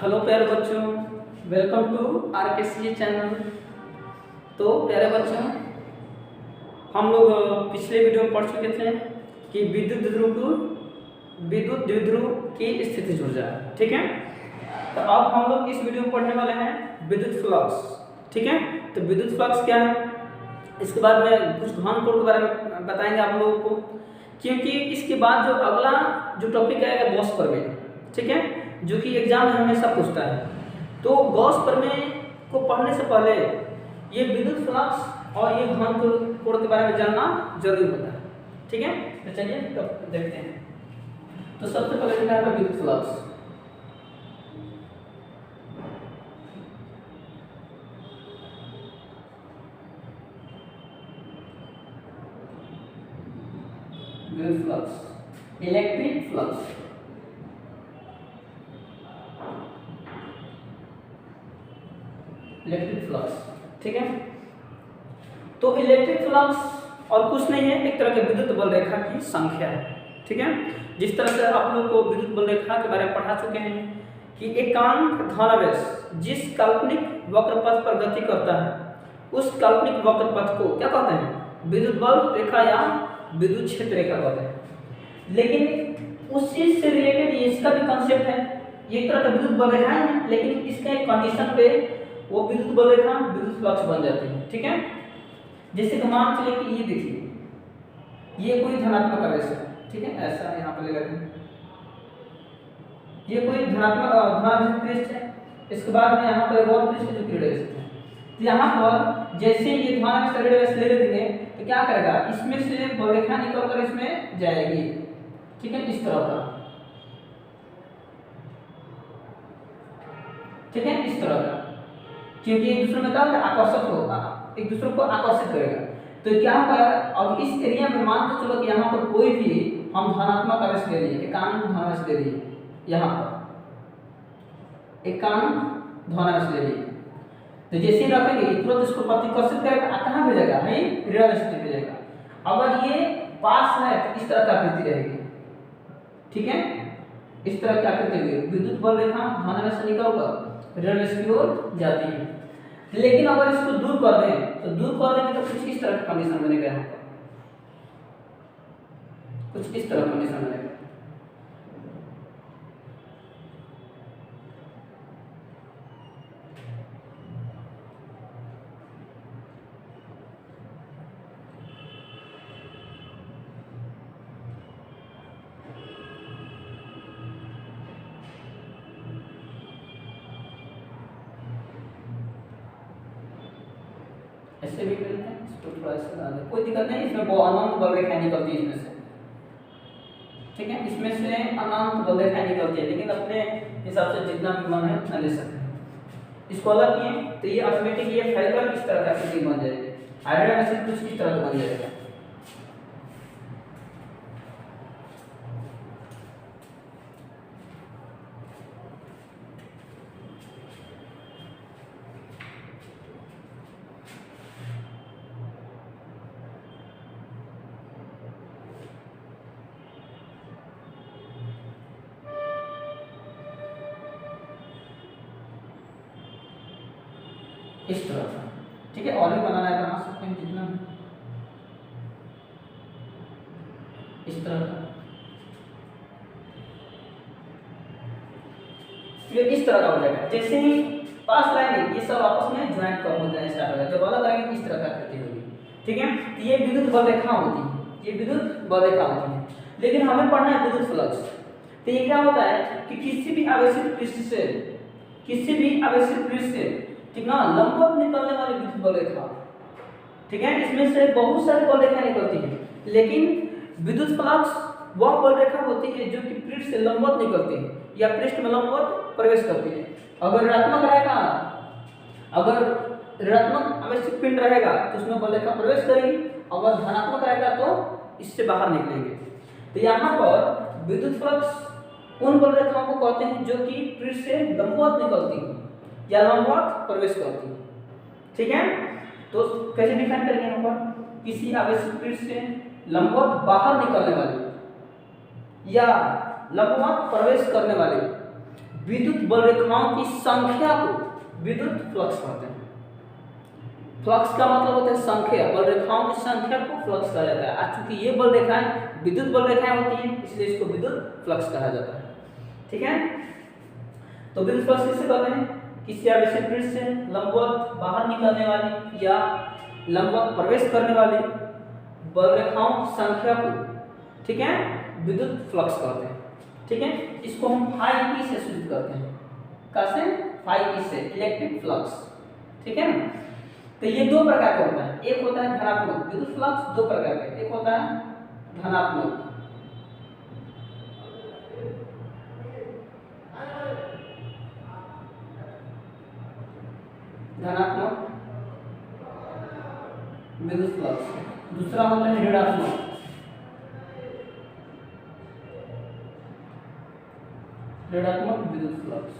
Hello प्यारे बच्चों, welcome to are के सी चैनल। तो प्यारे बच्चों, हम लोग पिछले वीडियो में पढ़ चुके थे कि विद्युत द्विध्रुव की स्थितिज ऊर्जा। ठीक है, तो अब हम लोग इस वीडियो में पढ़ने वाले हैं विद्युत फ्लक्स। ठीक है, तो विद्युत फ्लक्स क्या है, इसके बाद में कुछ घन कोण के बारे में बताएंगे आप लोगों को, क्योंकि इसके बाद जो अगला जो टॉपिक आएगा गॉस प्रमेय। ठीक है, जो कि एग्जाम में हमेशा पूछता है। तो गॉस प्रमेय को पढ़ने से पहले ये विद्युत फ्लक्स और ये घन कोण के बारे में जानना जरूरी होता है। ठीक है, तो चलिए देखते हैं। तो सबसे पहले क्या है विद्युत फ्लक्स। विद्युत flux, electric flux. Electric flux, ठीक है। तो इलेक्ट्रिक फ्लक्स और कुछ नहीं है, एक तरह के विद्युत बल रेखा की संख्या है। ठीक है, जिस तरह से आप लोग को विद्युत बल रेखा के बारे में पढ़ा चुके हैं कि एकांक धनावेश जिस काल्पनिक वक्रपथ पर गति करता है उस काल्पनिक वक्रपथ को क्या कहते हैं, विद्युत बल रेखा या विद्युत क्षेत्र रेखा कहते हैं। लेकिन उस चीज से रिलेटेड इसका भी कंसेप्ट है, ये एक तरह का विद्युत बल रेखा है, लेकिन इसका एक कंडीशन पे वो विद्युत बल रेखा विद्युत फ्लक्स बन जाती है। ठीक है, जैसे कि मान चलिए कि ये देखिए, ये कोई धनात्मक आवेश है। ठीक है, ऐसा यहाँ पे ले लेते हैं, ये कोई धनात्मक पृष्ठ है। इसके बाद में यहाँ पर एक और पृष्ठ जो ऋणावेश है। तो यहाँ पर जैसे ये धनात्मक से ऋणावेश ले लेंगे तो क्या करेगा, इसमें से बल रेखा निकल कर इसमें जाएगी। ठीक है, इस तरह का। ठीक है, इस तरह का, क्योंकि एक दूसरे में क्या आकर्षक होगा, एक दूसरे को आकर्षित करेगा। तो क्या होगा, अब इस एरिया में मान के चलो कि यहाँ पर कोई भी हम धनात्मक आवेश ले लिए, एकांक धनावेश ले लिए, यहाँ पर एकांक धनावेश ले लिए, तो जैसे ही रखेंगे तुरंत इसको प्रतिकर्षित करेगा, कहाँ भेजेगा, ऋणावेश पे भेजेगा। अगर ये पास है तो इस तरह का आकृति रहेगी। ठीक है, इस तरह की आकृति होगी, विद्युत बल रेखा धनावेश से निकलकर ऋणावेश की ओर जाती है। लेकिन अगर इसको दूर कर दें तो दूर कर देंगे तो कुछ इस तरह का कंडीशन बनेगा, यहाँ पर कुछ इस तरह का कंडीशन बनेगा। ऐसे भी करते हैं, इसको थोड़ा सा बना दे, कोई दिक्कत नहीं। इसमें अनंत बल रेखाएं निकलती है इसमें से। ठीक है, इसमें से अनंत बल रेखाएं निकलती है, लेकिन अपने हिसाब से जितना भी मन है उतना ले सकते हैं। इसको अलग किए तो ये ऑटोमेटिक ये फाइबर इस तरह का आकृति बन जाएगी, आयरन एसिड कुछ इस तरह का बन जाएगा। इस तरह का। ठीक है, और भी बनाना है, बना सकते हैं जितना भी, इस तरह का। ये इस तरह का हो जाएगा। जैसे ही पास लाएंगे ये सब आपस में ज्वाइंट कर हो जाए स्टार्ट हो जाएगा, जब अलग करेंगे इस तरह का आकृति होगी। ठीक है, ये विद्युत बल रेखा होती है, ये विद्युत बल रेखा होती है। लेकिन हमें पढ़ना है विद्युत फ्लक्स। तो ये क्या होता है कि किसी भी आवेशित पृष्ठ से, किसी भी आवेशित पृष्ठ से, ठीक ना, लंबवत निकलने वाली विद्युत बल रेखा। ठीक है, इसमें से बहुत सारी बल रेखा निकलती है, लेकिन विद्युत फ्लक्स वह बल रेखा होती है जो कि पृष्ठ से लंबवत निकलती है या पृष्ठ में लंबवत प्रवेश करती है। अगर ऋणात्मक रहेगा, अगर ऋणात्मक आवेशित पिंड रहेगा तो उसमें बल रेखा प्रवेश करेगी, अगर धनात्मक रहेगा तो इससे बाहर निकलेंगे। तो यहाँ पर विद्युत फ्लक्स उन बल रेखाओं को कहते हैं जो कि पृष्ठ से लंबवत निकलती है या लंबवत प्रवेश करती है। ठीक है, तो कैसे डिफाइन करेंगे, यहाँ पर किसी आवेशित पृष्ठ से लंबवत बाहर निकलने वाली या लंबवत प्रवेश करने वाली विद्युत बल रेखाओं की संख्या को विद्युत फ्लक्स कहते हैं। फ्लक्स का मतलब होता है संख्या, बल रेखाओं की संख्या को फ्लक्स कहा जाता है। आज चूंकि ये बल रेखाएं विद्युत बल रेखाएं होती हैं, इसलिए इसको विद्युत फ्लक्स कहा जाता है। ठीक है, तो विद्युत फ्लक्स किसे कहते हैं? किसी आवेशित पृष्ठ से लंबवत बाहर निकलने वाली या लंबवत प्रवेश करने वाली बल रेखाओं की संख्या को, ठीक है, विद्युत फ्लक्स कहते हैं। ठीक है, इसको हम फाई ई से सूचित करते हैं। कैसे? फाई ई से, इलेक्ट्रिक फ्लक्स। ठीक है, तो ये दो प्रकार का होता है। एक होता है धनात्मक विद्युत फ्लक्स, दो प्रकार के, एक होता है धनात्मक विद्युत फ्लक्स, दूसरा होता है ऋणात्मक विद्युत फ्लक्स।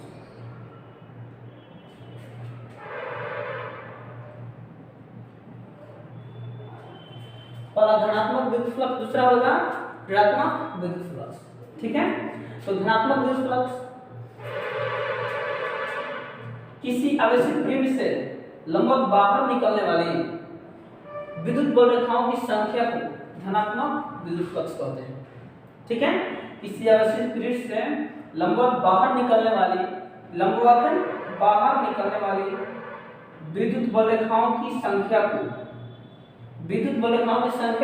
पहला धनात्मक विद्युत फ्लक्स, दूसरा होगा ऋणात्मक विद्युत फ्लक्स। ठीक है, तो धनात्मक विद्युत फ्लक्स किसी आवेशित पिंड से लंबवत बाहर निकलने वाली विद्युत बल रेखाओं की संख्या को धनात्मक विद्युत फ्लक्स कहते हैं। ठीक है, किसी आवेशित पिंड से लंबवत बाहर निकलने वाली विद्युत बल रेखाओं की संख्या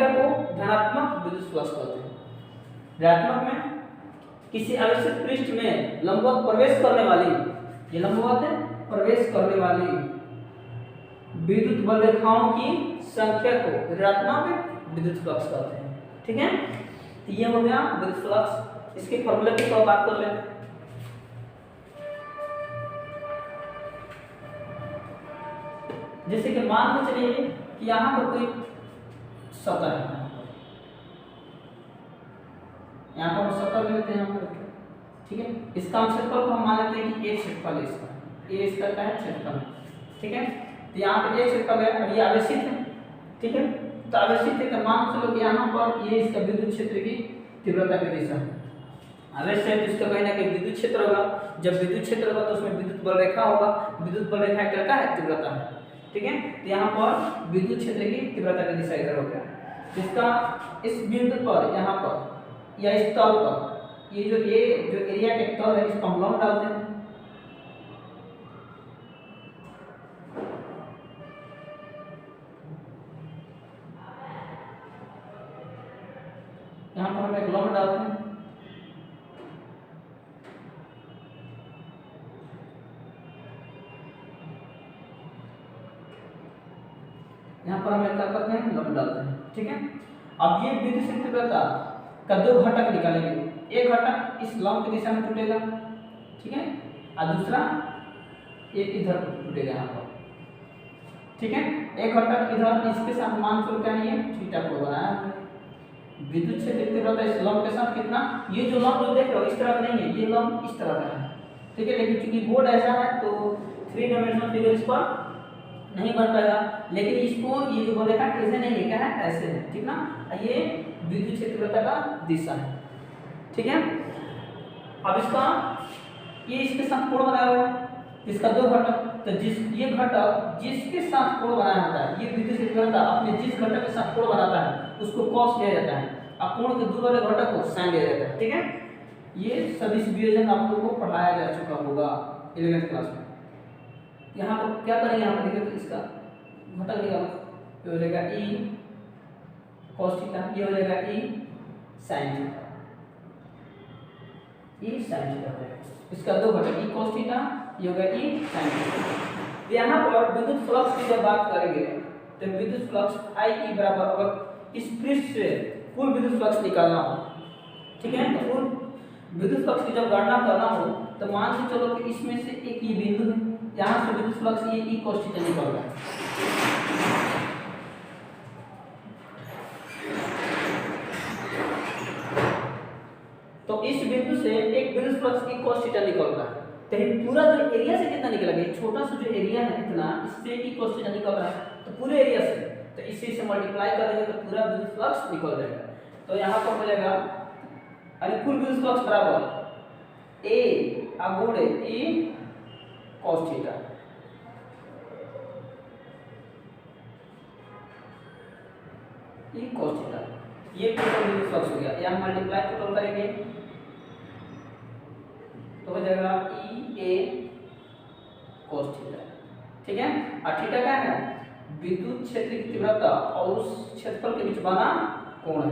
को धनात्मक विद्युत फ्लक्स कहते हैं। ऋणात्मक में किसी आवेशित पृष्ठ में लंबवत प्रवेश करने वाली विद्युत बल रेखाओं की संख्या को ऋणात्मक विद्युत फ्लक्स कहते हैं। ठीक है, तो ये हो गया विद्युत फ्लक्स। इसके फॉर्मूले की तो बात कर लेते हैं। जैसे कि मान के चलिए कि यहाँ पर कोई सतह है, यहाँ पर सतह लेते हैं हम। ठीक है, इसका क्षेत्रफल को हम मान लेते हैं कि ए क्षेत्रफल है इसका, ए इसका क्या है? क्षेत्रफल। ठीक है, तो यहाँ पर ए क्षेत्रफल है, अब ये आवेशित है। ठीक है, तो आवेशित है तो मान चलो कि यहाँ पर ये इसका विद्युत क्षेत्र की तीव्रता की दिशा है। आवेश है तो इसका कहीं ना कहीं विद्युत क्षेत्र होगा। जब विद्युत क्षेत्र होगा तो उसमें विद्युत बल रेखा होगा। विद्युत बल रेखा क्या है? तीव्रता है। ठीक है, तो यहाँ पर विद्युत क्षेत्र की तीव्रता की दिशा इधर हो गया। इसका इस बिंदु पर यहाँ पर या इस तल पर ये जो एरिया के तल है इसको हम लंब डालते हैं। यहाँ पर हम एक लंब डालते हैं। यहाँ पर हम क्या करते हैं? लंब डालते हैं। ठीक है, अब ये विद्युत तीव्रता का दो घटक निकालेंगे। एक घटक इस लंब की दिशा में टूटेगा, ठीक है, और दूसरा एक इधर टूटेगा यहाँ पर। ठीक है, एक घटक इधर इसके साथ मान चल क्या है? ये थीटा को बनाया है। विद्युत क्षेत्र तीव्रता इस लंब के साथ कितना? ये जो लंब जो देख रहे हो इस तरह नहीं है, ये लंब इस तरह का है। ठीक है, लेकिन चूंकि बोर्ड ऐसा है तो 3 डायमेंशनल फिगर इस पर नहीं बन पाएगा। लेकिन इसको ये जो बोलेगा ऐसे नहीं है, क्या है? ऐसे है। ठीक ना, ये विद्युत क्षेत्र तीव्रता का दिशा है। ठीक है, अब इसका ये इसके साथ कोण बनाया हुआ है, इसका दो घटक, तो ये घटक जिसके साथ कोण बनाया होता है, ये विद्युत क्षेत्र तीव्रता अपने जिस घटक के साथ कोण बनाता है उसको कॉस लिया जाता है, और कोण के दूर वाले घटक को साइन लिया जाता है। ठीक है, ये सदिश वियोजन आप लोगों को पढ़ाया जा चुका होगा 11th क्लास में। यहाँ पर क्या करेंगे? यहाँ पर देखिए तो इसका घटक निकालो, ये हो जाएगा ई cos थीटा, ये हो जाएगा ई sin थीटा, ई sin थीटा हो जाएगा। इसका दो घटक ई cos थीटा, ये होगा ई sin थीटा। यहाँ पर विद्युत फ्लक्स की जब बात करेंगे तो विद्युत फ्लक्स आई ई बराबर, अगर इस पृष्ठ से कुल विद्युत फ्लक्स निकालना हो, ठीक है, तो कुल विद्युत फ्लक्स की जब गणना करना हो तो मान के चलो कि इसमें से एक ये बिंदु है, यहाँ से विद्युत फ्लक्स ये ई cos थीटा निकल रहा है। तो इस बिंदु से एक विद्युत फ्लक्स ई cos थीटा निकल रहा है, तो पूरा जो एरिया से कितना निकलेगा? छोटा सा जो एरिया है इतना, इससे ई cos थीटा निकल रहा है, तो पूरे एरिया से, तो इसी से मल्टीप्लाई करेंगे तो पूरा विद्युत फ्लक्स निकल जाएगा। तो यहाँ पर हो जाएगा, अरे कुल विद्युत फ्लक्स बराबर ए गुणे ई cos थीटा। ई cos थीटा ये टोटल विद्युत फ्लक्स हो गया। यहाँ मल्टीप्लाई टोटल करेंगे तो हो जाएगा ई ए cos थीटा। ठीक है, और थीटा क्या है? विद्युत क्षेत्र की तीव्रता और उस क्षेत्रफल के बीच बना कोण है।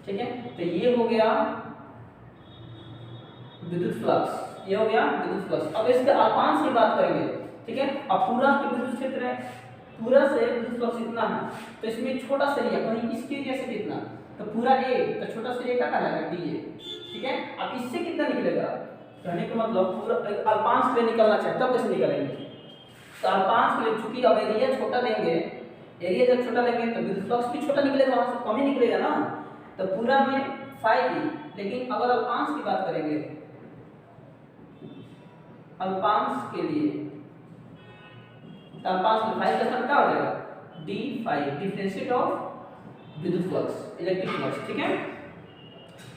ठीक है, तो ये हो गया विद्युत फ्लक्स, ये हो गया विद्युत फ्लक्स। अब इसके अल्पांश की बात करेंगे। ठीक है, अब पूरा विद्युत क्षेत्र है, पूरा से विद्युत फ्लक्स इतना है, तो इसमें छोटा सा एरिया कहीं इसके एरिया से कितना, तो पूरा ए, तो छोटा सा एरिया क्या कहलाएगा डी ए। ठीक है, अब इससे कितना निकलेगा, कहने का मतलब पूरा अल्पांश के लिए निकलना चाहिए, तब कैसे निकलेंगे? तो अल्पांश के लिए चूंकि अब एरिया छोटा लेंगे, एरिया जब छोटा लेंगे तो विद्युत फ्लक्स भी छोटा निकलेगा, वहां से कम ही निकलेगा ना, तो पूरा में फाई डी। लेकिन अगर अल्पांश की बात करेंगे, अल्पांश के लिए अल्पांश में फाई का मान क्या हो जाएगा? डी फाई, डिफरेंशिएट ऑफ विद्युत फ्लक्स, इलेक्ट्रिक फ्लक्स। ठीक है,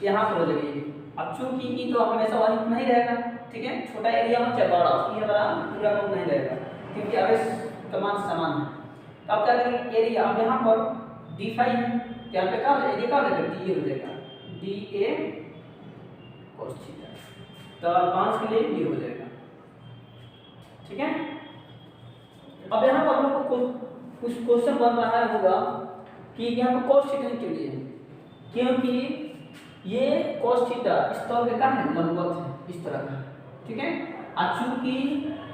यहाँ पर हो जाएगी। अब चूंकि ई तो हमेशा वही नहीं रहेगा, ठीक है, छोटा एरिया हो चाहे बड़ा, ये बड़ा पूरा कम नहीं रहेगा क्योंकि आवेश का मान समान है। तो अब क्या करेंगे एरिया, अब यहाँ पर डी फाई है, तो यहाँ पे क्या हो जाएगा, एरिया क्या हो जाएगा, डी ए हो जाएगा, डी ए cos थीटा। तो अल्पांश के लिए ये हो जाएगा। ठीक है, अब यहाँ पर हम लोग को कुछ क्वेश्चन बन रहा है होगा कि यहाँ पर cos थीटा के लिए, क्योंकि ये cos थीटा इस तौर पे क्या है, लंबवत है इस तरह का। ठीक है, और चूंकि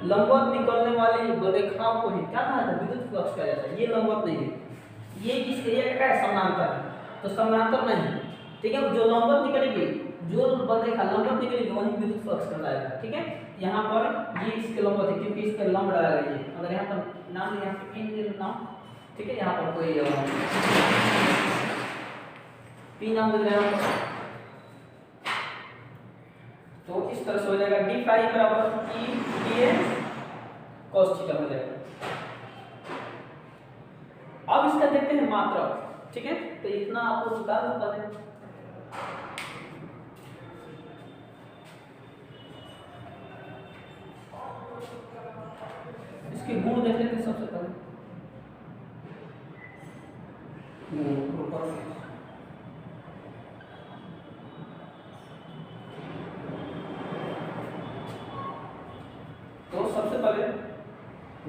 लंबवत निकलने वाली रेखाओं को ही क्या कहा जाता है, विद्युत फ्लक्स कहा जाता है। ये लंबवत नहीं है, ये इस एरिया का है समानांतर है, तो समानांतर नहीं। ठीक है, जो लंबवत निकलेगी, जो रेखा लंबवत निकलेगी वही विद्युत फ्लक्स कहलाएगा। ठीक है, यहाँ पर ये इसके लंबवत है क्योंकि इसके लंब डाला गया है। अगर यहाँ पर नाम यहाँ पे इन नाम, ठीक है, यहाँ पर कोई पी नाम दे रहे हैं, तो इस तरह से हो जाएगा डी फाई बराबर E D A cos theta हो जाएगा। अब इसका देखते हैं मात्रा। ठीक है, तो इतना आपको निकाल सकते हैं। इसके गुण देख लेते हैं सबसे पहले। तो सबसे पहले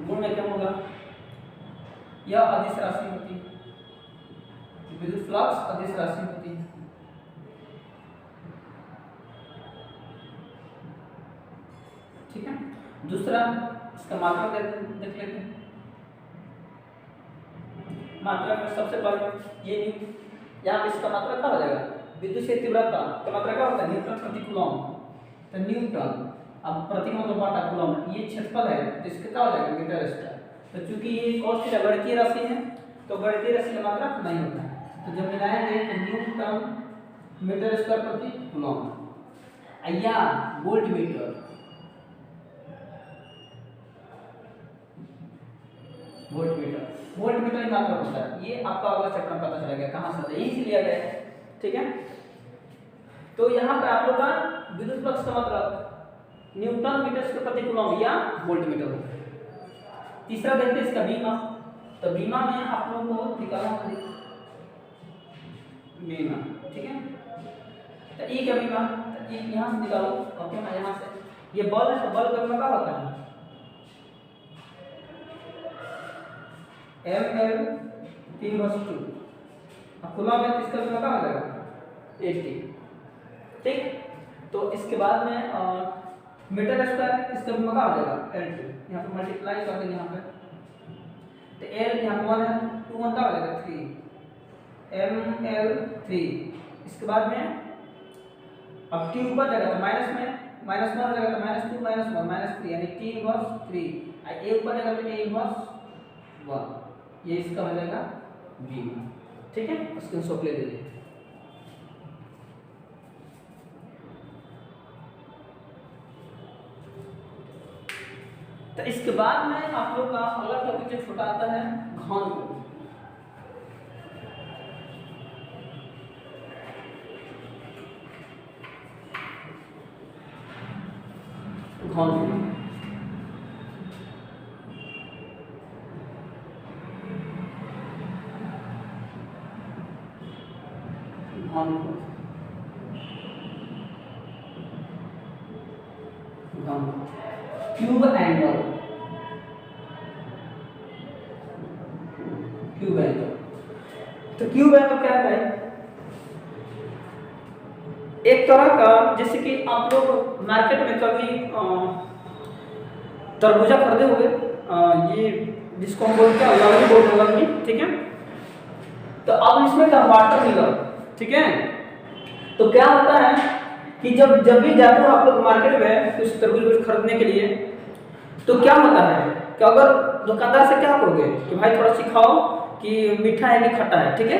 गुण में क्या होगा, यह अदिश राशि होती है, विद्युत फ्लक्स अदिश राशि होती है। ठीक है, दूसरा इसका मात्रा देख लेते हैं। मात्रा में सबसे पहले ये यहाँ इसका मात्रा क्या हो जाएगा, विद्युत क्षेत्र तीव्रता का मात्रा क्या होता है, न्यूटन प्रति कूलम। तो न्यूटन, अब प्रति मतलब बटा कूलम, ये क्षेत्रफल है तो इसका क्या हो जाएगा, मीटर स्क्वायर। तो चूंकि ये cos थीटा गणितीय राशि है, तो गणितीय राशि का मात्रा नहीं होता है, तो जब मिलाएंगे तो न्यूटन मीटर स्क्वायर प्रति कूलम। या volt meter, volt meter, volt meter की मात्रा होता है। ये आपका अगला चैप्टर में पता चलेगा कहाँ से यहीं से लिया गया है। ठीक है, तो यहाँ पे आप लोग का विद्युत फ्लक्स का मतलब न्यूटन मीटर स्क्वायर प्रति कूलम या वोल्ट मीटर होता है। तीसरा देखते हैं इसका बीमा। तो बीमा में आप लोगों को निकालना पड़ेगा बीमा। ठीक है, तो ई का बीमा, तो ई यहाँ से निकालो। ओके, मैं यहाँ से ये बल है, तो बल का बीमा क्या होता है, ml 3/2। अब कूलम में इसका बीमा क्या हो जाएगा, 80। ठीक, तो इसके बाद में मीटर स्क्वायर, इसका बीमा क्या हो जाएगा, L2। यहाँ पे मल्टीप्लाई कर देंगे यहाँ पे, तो L यहाँ पर 1 है, 2 1 क्या हो जाएगा 3, ml3। इसके बाद में अब t ऊपर जाएगा तो माइनस में माइनस 1 हो जाएगा, तो -2 -1 -3, यानी t इनवर्स 3। a ऊपर जाएगा तो a इनवर्स 1, ये इसका हो जाएगा बीमा। ठीक है, स्क्रीनशॉट ले लीजिए। तो इसके बाद में आप लोग का अगला टॉपिक जो छोटा आता है घन कोण। घनफूल, घनफूल, क्यूब एंगल, क्यूब एंगल। तो क्यूब एंगल क्या है? एक तरह का, जैसे कि आप लोग मार्केट में कभी तरबूजा खरीदे हुए, ये जिसको हम बोलते हैं लवली बोलते लवली, ठीक है। तो अब इसमें क्या वाटर मिलर, ठीक है। तो क्या होता है कि जब भी जाते हो आप लोग मार्केट में कुछ तरबूज खरीदने के लिए, तो क्या होता है कि अगर दुकानदार से क्या करोगे कि भाई थोड़ा सिखाओ कि मीठा है कि खट्टा है, ठीक है।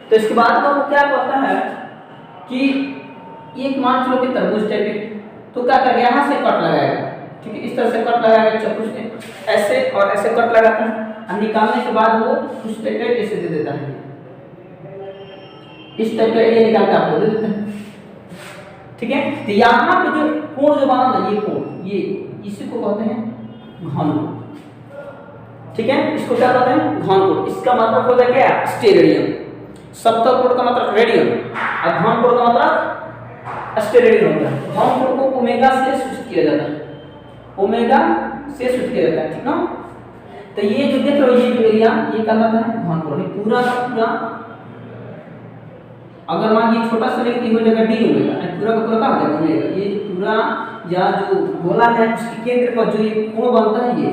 तो इसके बाद वो क्या करता है कि एक मान चलो कि तरबूज टाइप के, तो क्या करेगा यहाँ से कट लगाएगा, ठीक है। इस तरह से कट लगाएगा चाकू से, ऐसे और ऐसे कट लगाता है, और निकालने के बाद वो कुछ टाइप का ऐसे दे देता है, इस टाइप का एरिया निकाल के आपको दे देता है, ठीक है। तो यहाँ पे जो कोण जो बना ना, ये कोण, ये इसी को कहते हैं घनकोण, ठीक है। इसको क्या कहते हैं? घनकोण। इसका मतलब होता है क्या? स्टेरेडियन। सप्तक कोण का मतलब रेडियन, और घनकोण का मतलब स्टेरेडियन होता है। घनकोण को ओमेगा से सूचित किया जाता है, ओमेगा से सूचित किया जाता है, ठीक ना। तो ये जो देख रहे हो, ये जो एरिया, ये कहलाता है घनकोण। पूरा का पूरा, अगर मान ये छोटा सा लेके हो जाएगा डी ओमेगा, पूरा का पूरा क्या हो जाएगा ओमेगा। ये पूरा या जो गोला है उसके केंद्र पर जो ये कोण बनता है ये,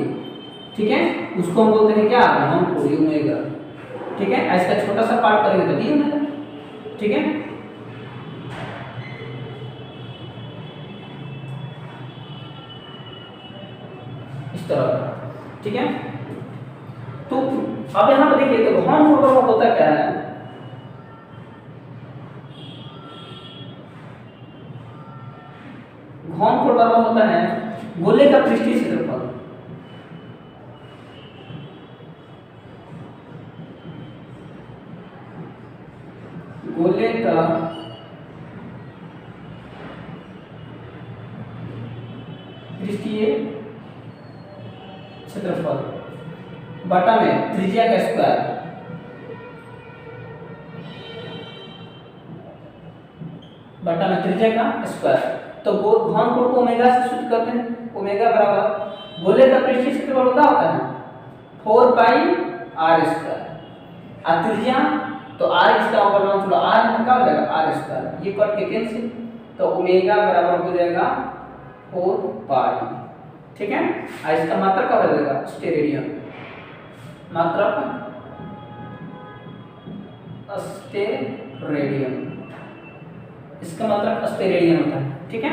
ठीक है, उसको हम बोलते हैं क्या? घनकोण ओमेगा, ठीक है। इसका छोटा सा पार्ट करेंगे तो डी ओमेगा, ठीक है। इस तरह, ठीक है। तो अब यहाँ पर देखिए, तो घनकोण का होता क्या है? घनकोण बराबर होता है गोले का पृष्ठीय क्षेत्रफल, गोले का पृष्ठीय क्षेत्रफल बटा में त्रिज्या का स्क्वायर, बटा में त्रिज्या का स्क्वायर। तो घनकोण को ओमेगा से सूचित करते हैं, ओमेगा बराबर गोले का पृष्ठीय क्षेत्रफल क्या होता है? 4 पाई आर स्क्वायर, और त्रिज्या तो आर, इसका ऊपर मान चलो आर है, क्या हो जाएगा? R square. ये कट के कैंसिल, तो ओमेगा बराबर हो जाएगा 4 पाई, ठीक है। और इसका मात्रक क्या हो जाएगा? स्टेरेडियन। मात्रक स्टेरेडियन, इसका मतलब स्टेरेडियन होता है, ठीक है।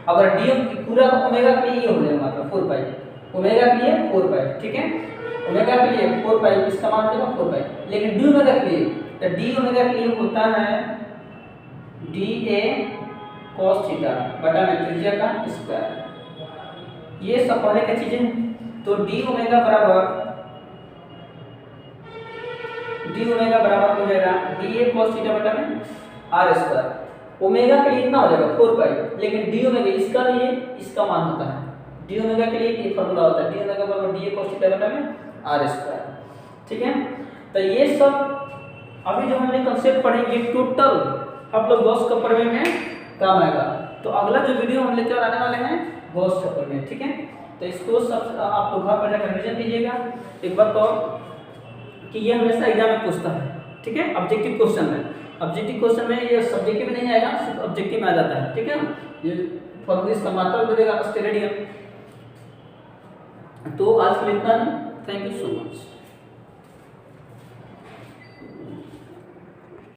अगर डी पूरा ओमेगा के लिए ये हो जाएगा मतलब 4 पाई, ओमेगा के लिए 4 पाई, ठीक है। ओमेगा के लिए 4 पाई, इसका मान हो जाएगा 4 पाई। लेकिन डी ओमेगा के लिए, तो डी ओमेगा के लिए होता है डी ए cos थीटा बटा में त्रिज्या का स्क्वायर। ये सब पहले की चीजें। तो डी ओमेगा बराबर हो जाएगा डी ए cos थीटा बटा में आर स्क्वायर। ओमेगा के लिए इतना हो जाएगा 4 पाई, लेकिन डी ओमेगा इसका लिए इसका मान होता है, डी ओमेगा के लिए ये फार्मूला होता है, डी ओमेगा बराबर डी ए cos थीटा बटा में आर स्क्वायर, ठीक है। तो ये सब अभी जो हमने कंसेप्ट पढ़ेंगे टोटल आप लोग गॉस का प्रमेय में काम आएगा। तो अगला जो वीडियो हम लेकर आने वाले हैं गॉस का प्रमेय, ठीक है। तो इसको सब आप लोग घर पर जाकर रिवीजन कीजिएगा एक बार तो, कि ये हमेशा एग्जाम में पूछता है, ठीक है। ऑब्जेक्टिव क्वेश्चन है, ऑब्जेक्टिव क्वेश्चन में ये सब्जेक्टिव में नहीं आएगा, सिर्फ ऑब्जेक्टिव में आ जाता है, ठीक है ना। ये फॉर्मूला इसका मात्रक दे देगा स्टेरेडियन। तो आज के लिए इतना ही, थैंक यू सो मच।